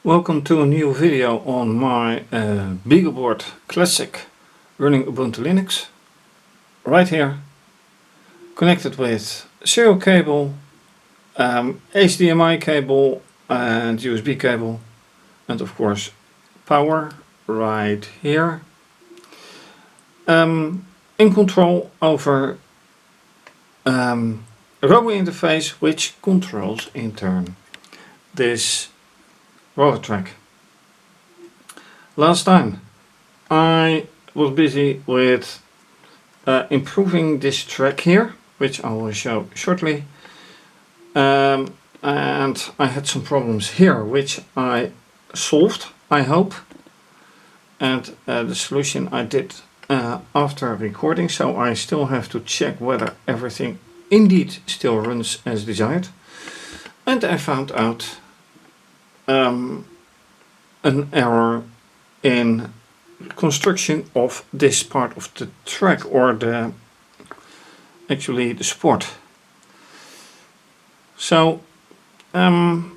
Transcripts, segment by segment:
Welcome to a new video on my BeagleBoard Classic running Ubuntu Linux. Right here, connected with serial cable, HDMI cable and USB cable, and of course power right here. In control over a rubber interface which controls in turn this roller track. Last time I was busy with improving this track here, which I will show shortly, and I had some problems here which I solved, I hope, and the solution I did after recording, so I still have to check whether everything indeed still runs as desired. And I found out an error in construction of this part of the track, or actually the support. So I'm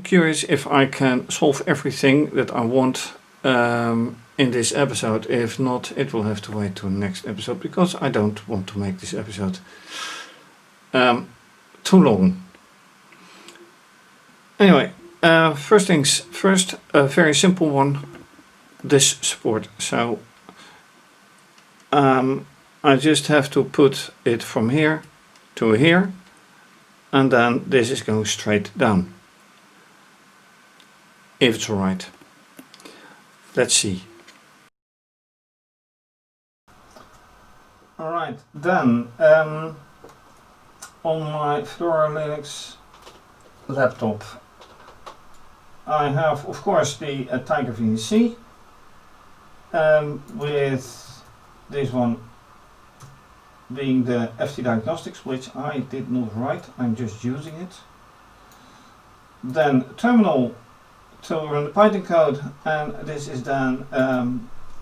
curious if I can solve everything that I want in this episode. If not, it will have to wait to the next episode, because I don't want to make this episode too long. Anyway, first things first, a very simple one, this support. So I just have to put it from here to here, and then this is going straight down, if it's alright. Let's see. Alright, then on my Fedora Linux laptop I have, of course, the Tiger VNC with this one being the FT Diagnostics, which I did not write, I'm just using it. Then terminal to run the Python code, and this is then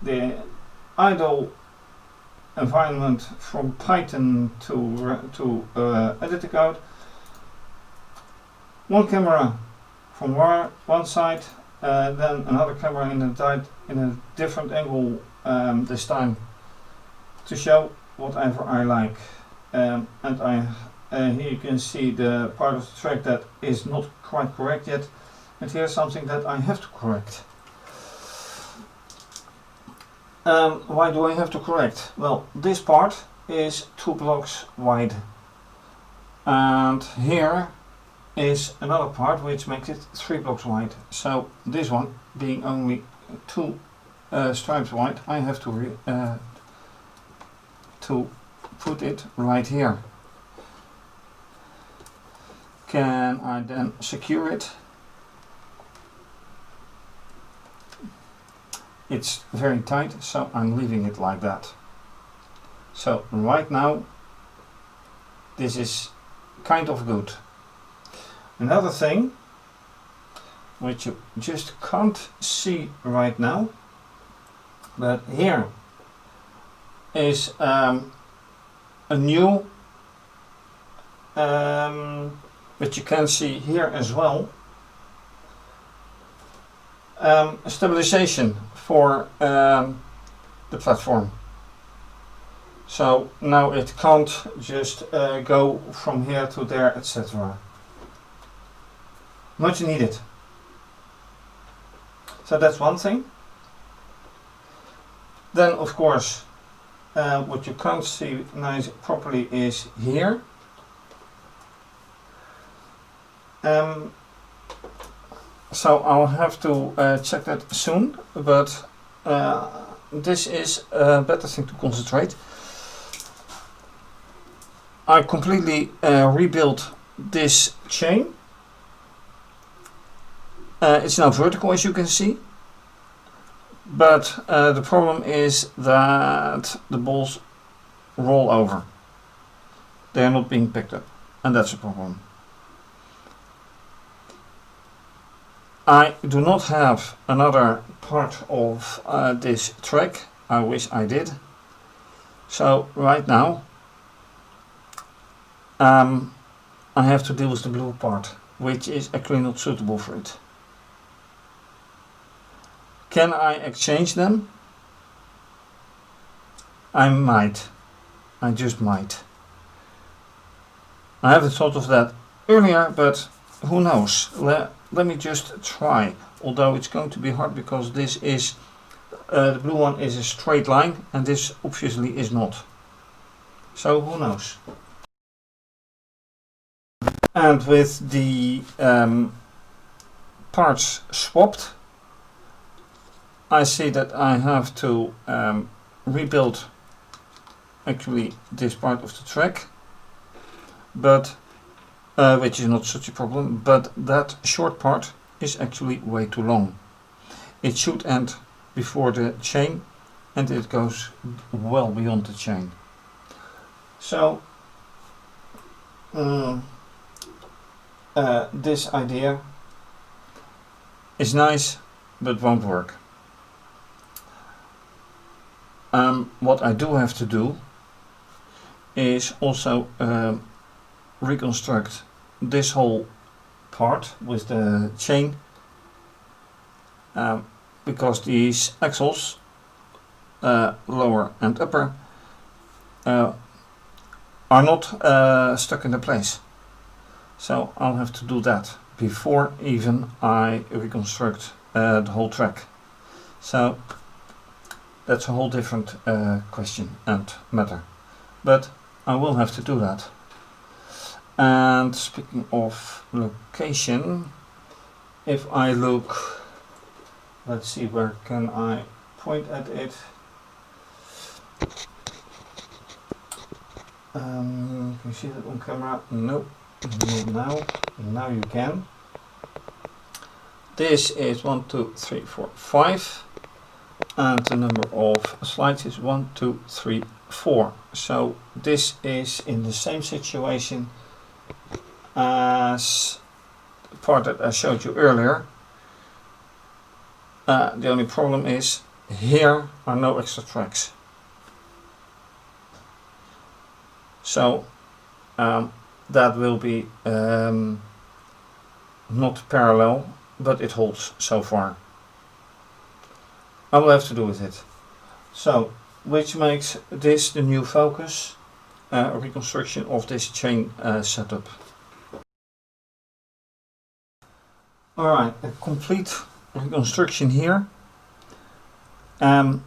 the idle environment from Python to edit the code. One camera from one side, then another camera in a different angle this time, to show whatever I like. And here you can see the part of the track that is not quite correct yet, and here's something that I have to correct. Why do I have to correct? Well, this part is 2 blocks wide, and here is another part which makes it 3 blocks wide. So this one being only 2 stripes wide, I have to put it right here. Can I then secure it? It's very tight, so I'm leaving it like that. So right now this is kind of good. Another thing which you just can't see right now, but here is a new, but you can see here as well, stabilization for the platform. So now it can't just go from here to there, etc. Much needed. So that's one thing. Then of course what you can't see nice properly is here. So I'll have to check that soon, but this is a better thing to concentrate. I completely rebuilt this chain. It's now vertical, as you can see, but the problem is that the balls roll over. They are not being picked up, and that's a problem. I do not have another part of this track. I wish I did. So right now I have to deal with the blue part, which is actually not suitable for it. Can I exchange them? I might. I just might. I haven't thought of that earlier, but who knows? Let me just try. Although it's going to be hard because this is the blue one is a straight line and this obviously is not. So who knows? And with the parts swapped, I see that I have to rebuild actually this part of the track, but which is not such a problem, but that short part is actually way too long. It should end before the chain and it goes well beyond the chain. So this idea is nice but won't work. What I do have to do is also reconstruct this whole part with the chain, because these axles, lower and upper, are not stuck in the place. So I'll have to do that before even I reconstruct the whole track. So that's a whole different question and matter, but I will have to do that. And speaking of location, if I look, let's see, where can I point at it? Can you see that on camera? Nope, not now. Now you can. This is 1, 2, 3, 4, 5. And the number of slides is 1, 2, 3, 4. So this is in the same situation as the part that I showed you earlier. The only problem is here are no extra tracks. So that will be not parallel, but it holds so far. I will have to do with it. So, which makes this the new focus, reconstruction of this chain setup. Alright, a complete reconstruction here. I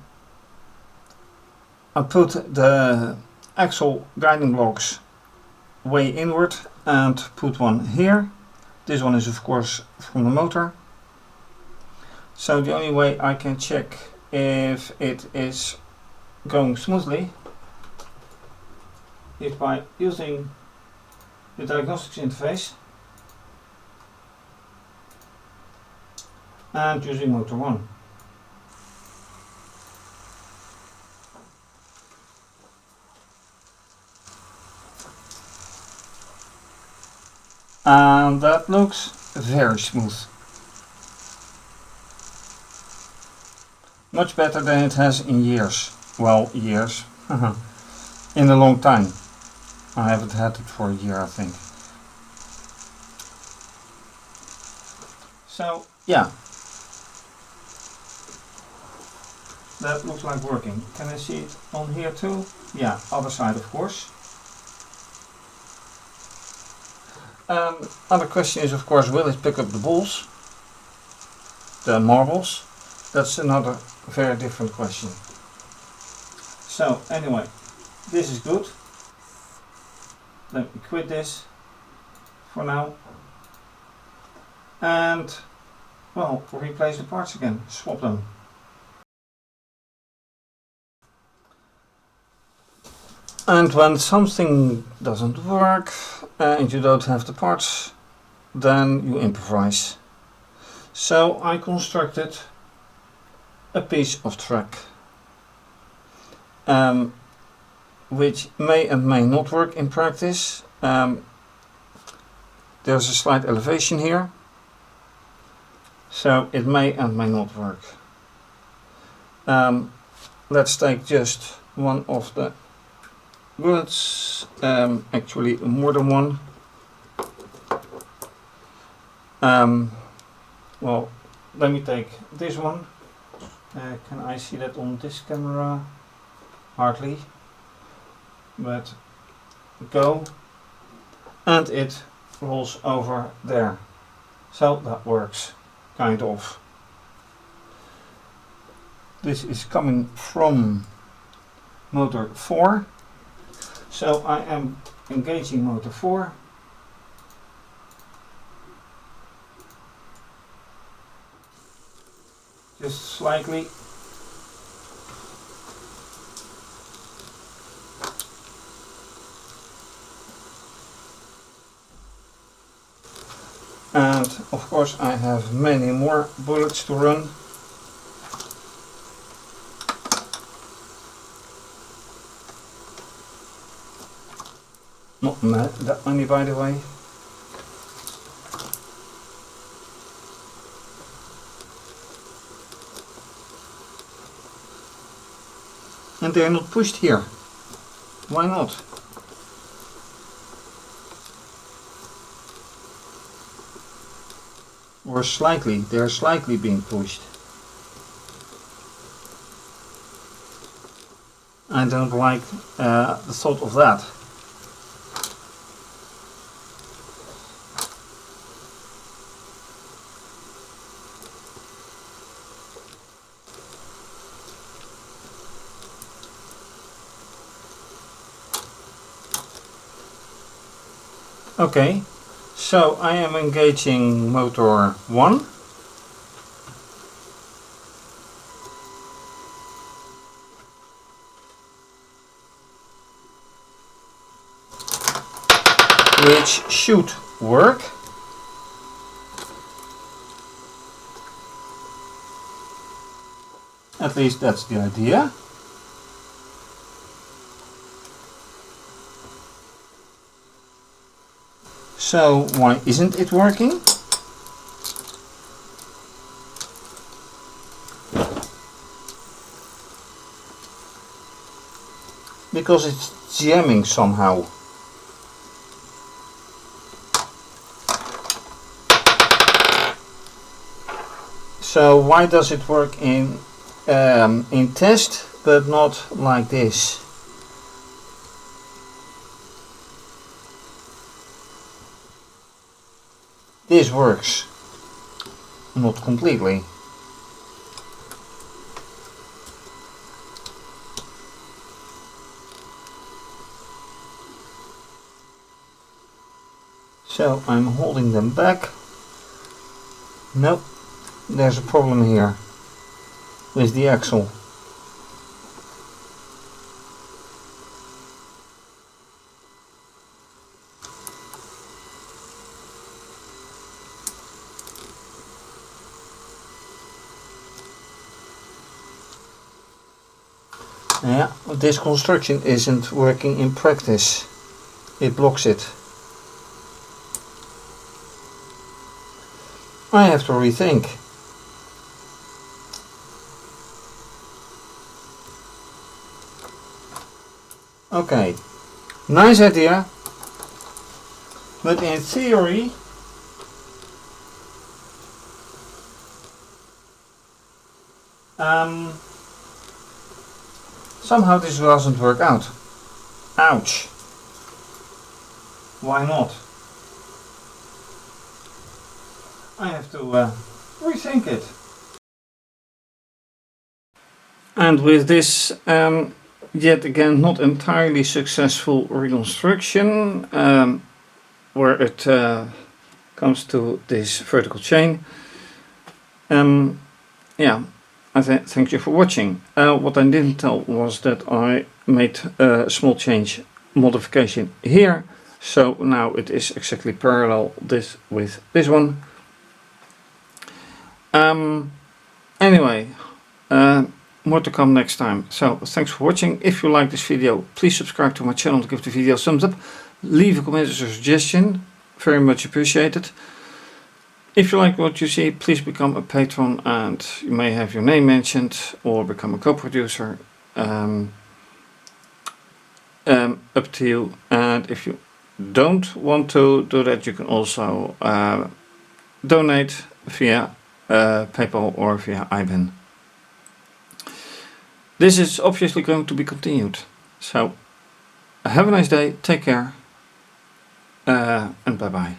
put the axle guiding blocks way inward and put one here. This one is of course from the motor. So the only way I can check if it is going smoothly is by using the diagnostics interface and using motor 1. And that looks very smooth. Much better than it has in years. Well, years. In a long time. I haven't had it for a year, I think. So, yeah. That looks like working. Can I see it on here too? Yeah, other side of course. Other question is of course, will it pick up the balls? The marbles? That's another very different question. So anyway, this is good. Let me quit this for now. And well, replace the parts again, swap them. And when something doesn't work and you don't have the parts, then you improvise. So I constructed a piece of track, which may and may not work in practice. There's a slight elevation here, so it may and may not work. Let's take just one of the bullets, actually more than one. Well, let me take this one. Can I see that on this camera? Hardly. But go, and it rolls over there. So that works, kind of. This is coming from motor 4. So I am engaging motor 4. Just slightly. And of course I have many more bullets to run. Not that many, by the way. And they are not pushed here. Why not? Or slightly, they are slightly being pushed. I don't like the thought of that. Okay, so I am engaging motor 1. Which should work. At least that's the idea. So why isn't it working? Because it's jamming somehow. So why does it work in test but not like this? This works, not completely. So I'm holding them back. Nope, there's a problem here with the axle. Yeah, this construction isn't working in practice. It blocks it. I have to rethink. Okay, nice idea, but in theory somehow this doesn't work out. Ouch. Why not? I have to rethink it. And with this yet again not entirely successful reconstruction, where it comes to this vertical chain, yeah, I thank you for watching. What I didn't tell was that I made a small change modification here, so now it is exactly parallel this with this one. Anyway, more to come next time. So thanks for watching. If you like this video, please subscribe to my channel to give the video a thumbs up. Leave a comment or suggestion, very much appreciated. If you like what you see, please become a patron and you may have your name mentioned or become a co-producer. Up to you. And if you don't want to do that, you can also donate via PayPal or via IBAN. This is obviously going to be continued. So have a nice day, take care, and bye bye.